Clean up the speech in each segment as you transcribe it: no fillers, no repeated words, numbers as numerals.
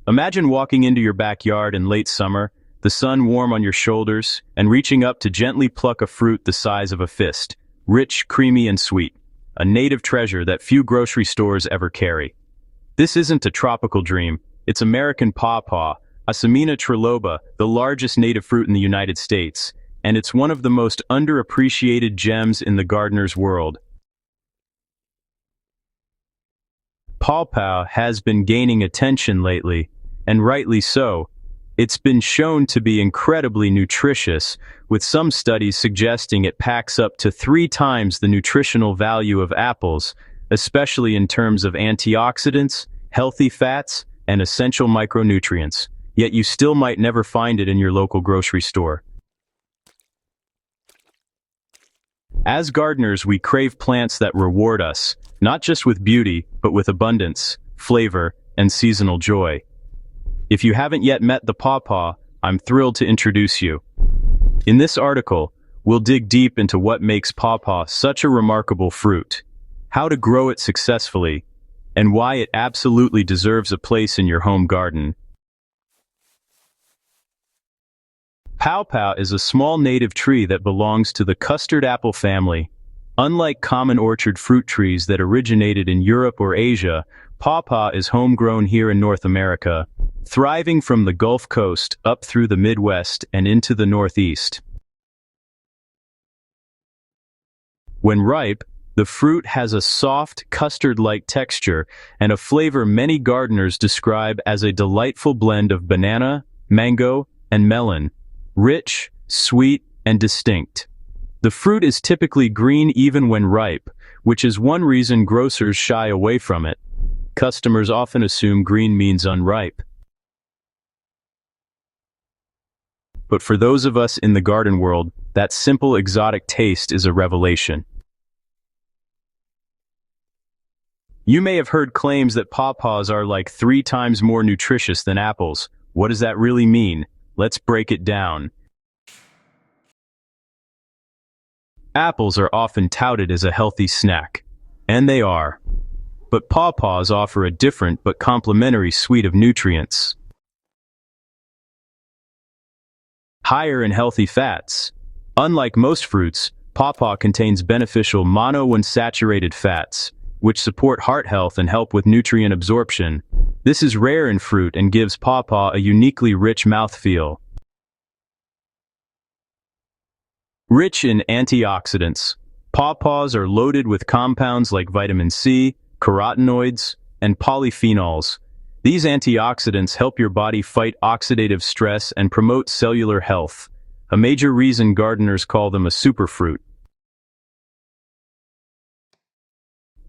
Imagine walking into your backyard in late summer, the sun warm on your shoulders, and reaching up to gently pluck a fruit the size of a fist, rich, creamy, and sweet, a native treasure that few grocery stores ever carry. This isn't a tropical dream, it's American pawpaw, Asimina triloba, the largest native fruit in the United States, and it's one of the most underappreciated gems in the gardener's world. Pawpaw has been gaining attention lately, and rightly so. It's been shown to be incredibly nutritious, with some studies suggesting it packs up to 3 times the nutritional value of apples, especially in terms of antioxidants, healthy fats, and essential micronutrients. Yet you still might never find it in your local grocery store. As gardeners, we crave plants that reward us, not just with beauty, but with abundance, flavor, and seasonal joy. If you haven't yet met the pawpaw, I'm thrilled to introduce you. In this article, we'll dig deep into what makes pawpaw such a remarkable fruit, how to grow it successfully, and why it absolutely deserves a place in your home garden. Pawpaw is a small native tree that belongs to the custard apple family. Unlike common orchard fruit trees that originated in Europe or Asia, pawpaw is homegrown here in North America, thriving from the Gulf Coast up through the Midwest and into the Northeast. When ripe, the fruit has a soft, custard-like texture and a flavor many gardeners describe as a delightful blend of banana, mango, and melon, rich, sweet, and distinct. The fruit is typically green even when ripe, which is one reason grocers shy away from it. Customers often assume green means unripe. But for those of us in the garden world, that simple exotic taste is a revelation. You may have heard claims that pawpaws are like 3 times more nutritious than apples. What does that really mean? Let's break it down. Apples are often touted as a healthy snack, and they are. But pawpaws offer a different but complementary suite of nutrients. Higher in healthy fats. Unlike most fruits, pawpaw contains beneficial monounsaturated fats, which support heart health and help with nutrient absorption. This is rare in fruit and gives pawpaw a uniquely rich mouthfeel. Rich in antioxidants, pawpaws are loaded with compounds like vitamin C, carotenoids, and polyphenols. These antioxidants help your body fight oxidative stress and promote cellular health, a major reason gardeners call them a superfruit.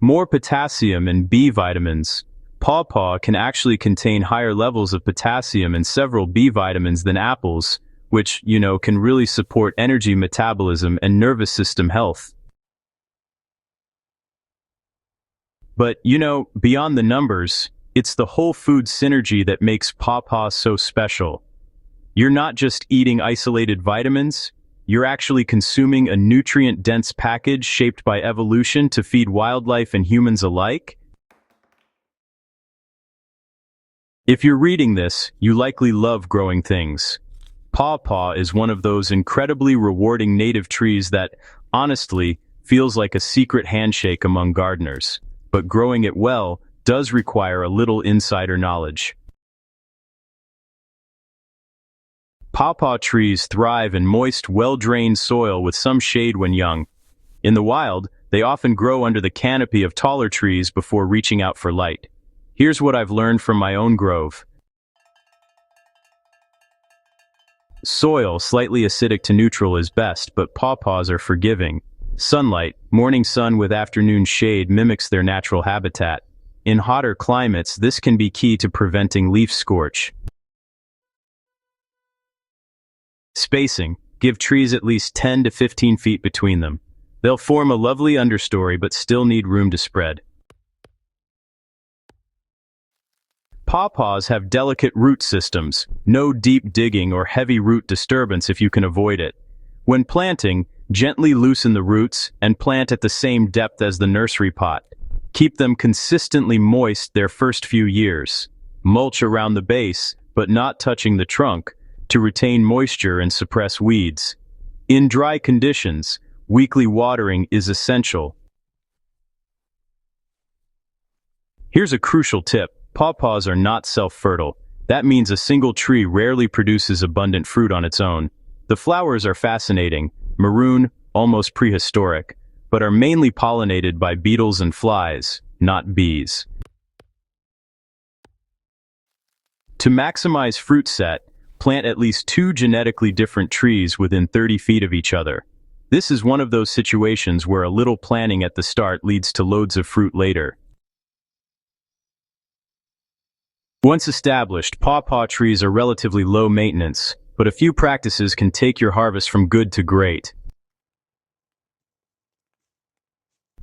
More potassium and B vitamins. Pawpaw can actually contain higher levels of potassium and several B vitamins than apples, which, can really support energy metabolism and nervous system health. But, beyond the numbers, it's the whole food synergy that makes pawpaw so special. You're not just eating isolated vitamins, you're actually consuming a nutrient-dense package shaped by evolution to feed wildlife and humans alike. If you're reading this, you likely love growing things. Pawpaw is one of those incredibly rewarding native trees that, honestly, feels like a secret handshake among gardeners. But growing it well does require a little insider knowledge. Pawpaw trees thrive in moist, well-drained soil with some shade when young. In the wild, they often grow under the canopy of taller trees before reaching out for light. Here's what I've learned from my own grove. Soil slightly acidic to neutral is best, but pawpaws are forgiving. Sunlight, morning sun with afternoon shade mimics their natural habitat. In hotter climates, this can be key to preventing leaf scorch. Spacing. Give trees at least 10 to 15 feet between them. They'll form a lovely understory but still need room to spread. Pawpaws have delicate root systems, no deep digging or heavy root disturbance if you can avoid it. When planting, gently loosen the roots and plant at the same depth as the nursery pot. Keep them consistently moist their first few years. mulch around the base, but not touching the trunk, to retain moisture and suppress weeds. In dry conditions, weekly watering is essential. Here's a crucial tip. Pawpaws are not self-fertile. That means a single tree rarely produces abundant fruit on its own. The flowers are fascinating, maroon, almost prehistoric, but are mainly pollinated by beetles and flies, not bees. To maximize fruit set, plant at least 2 genetically different trees within 30 feet of each other. This is one of those situations where a little planning at the start leads to loads of fruit later. Once established, pawpaw trees are relatively low maintenance, but a few practices can take your harvest from good to great.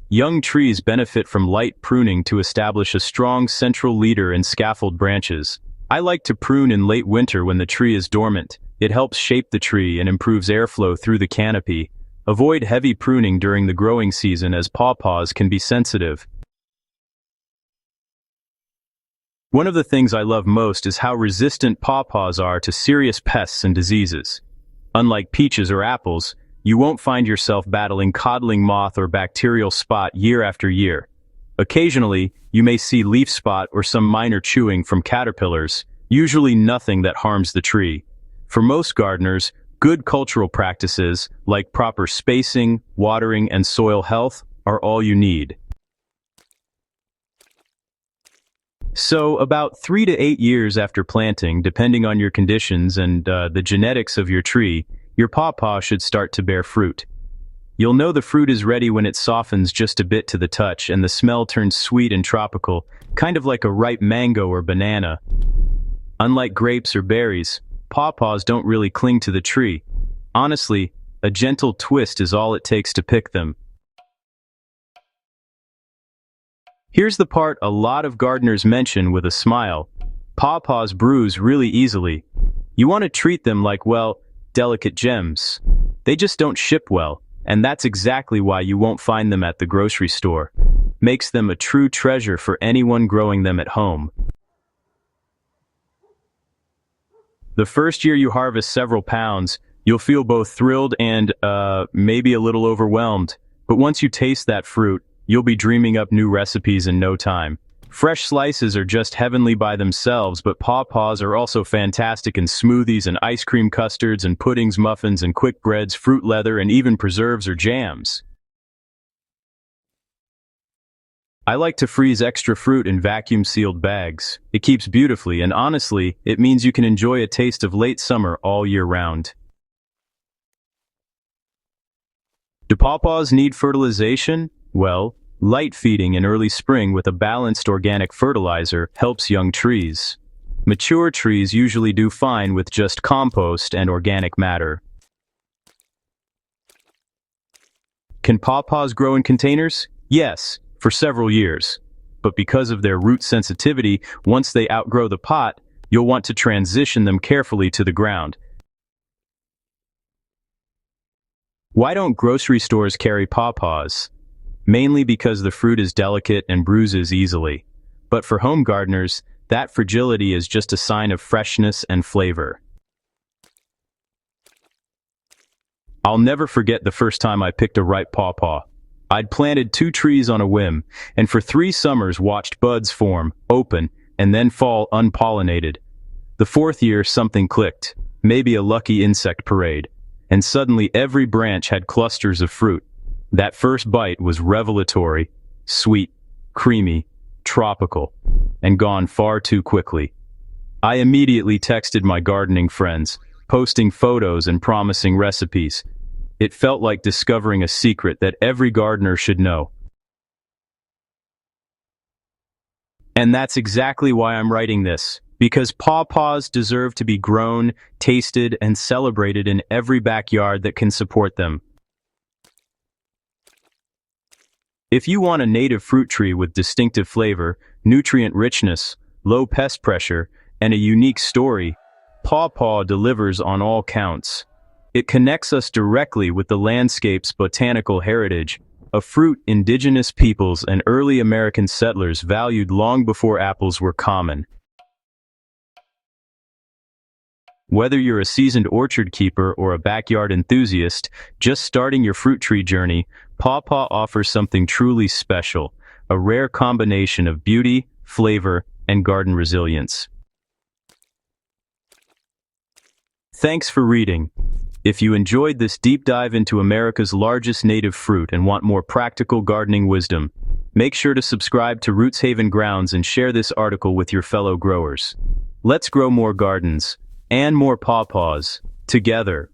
Young trees benefit from light pruning to establish a strong central leader and scaffold branches. I like to prune in late winter when the tree is dormant. It helps shape the tree and improves airflow through the canopy. Avoid heavy pruning during the growing season as pawpaws can be sensitive. One of the things I love most is how resistant pawpaws are to serious pests and diseases. Unlike peaches or apples, you won't find yourself battling codling moth or bacterial spot year after year. Occasionally, you may see leaf spot or some minor chewing from caterpillars, usually nothing that harms the tree. For most gardeners, good cultural practices, like proper spacing, watering, and soil health, are all you need. So, about 3 to 8 years after planting, depending on your conditions and the genetics of your tree, your pawpaw should start to bear fruit. You'll know the fruit is ready when it softens just a bit to the touch and the smell turns sweet and tropical, kind of like a ripe mango or banana. Unlike grapes or berries, pawpaws don't really cling to the tree. Honestly, a gentle twist is all it takes to pick them. Here's the part a lot of gardeners mention with a smile. Pawpaws bruise really easily. You want to treat them like, well, delicate gems. They just don't ship well, and that's exactly why you won't find them at the grocery store. Makes them a true treasure for anyone growing them at home. The first year you harvest several pounds, you'll feel both thrilled and, maybe a little overwhelmed. But once you taste that fruit, you'll be dreaming up new recipes in no time. Fresh slices are just heavenly by themselves, but pawpaws are also fantastic in smoothies and ice cream custards and puddings, muffins and quick breads, fruit leather, and even preserves or jams. I like to freeze extra fruit in vacuum-sealed bags. It keeps beautifully, and honestly, it means you can enjoy a taste of late summer all year round. Do pawpaws need fertilization? Well, light feeding in early spring with a balanced organic fertilizer helps young trees. Mature trees usually do fine with just compost and organic matter. Can pawpaws grow in containers? Yes, for several years. But because of their root sensitivity, once they outgrow the pot, you'll want to transition them carefully to the ground. Why don't grocery stores carry pawpaws? Mainly because the fruit is delicate and bruises easily. But for home gardeners, that fragility is just a sign of freshness and flavor. I'll never forget the first time I picked a ripe pawpaw. I'd planted 2 trees on a whim, and for 3 summers watched buds form, open, and then fall unpollinated. The 4th year something clicked, maybe a lucky insect parade, and suddenly every branch had clusters of fruit. That first bite was revelatory, sweet, creamy, tropical, and gone far too quickly. I immediately texted my gardening friends, posting photos and promising recipes. It felt like discovering a secret that every gardener should know. And that's exactly why I'm writing this, because pawpaws deserve to be grown, tasted, and celebrated in every backyard that can support them. If you want a native fruit tree with distinctive flavor, nutrient richness, low pest pressure, and a unique story, pawpaw delivers on all counts. It connects us directly with the landscape's botanical heritage, a fruit indigenous peoples and early American settlers valued long before apples were common. Whether you're a seasoned orchard keeper or a backyard enthusiast just starting your fruit tree journey, Pawpaw offers something truly special, a rare combination of beauty, flavor, and garden resilience. Thanks for reading. If you enjoyed this deep dive into America's largest native fruit and want more practical gardening wisdom, make sure to subscribe to Rootshaven Grounds and share this article with your fellow growers. Let's grow more gardens and more pawpaws together.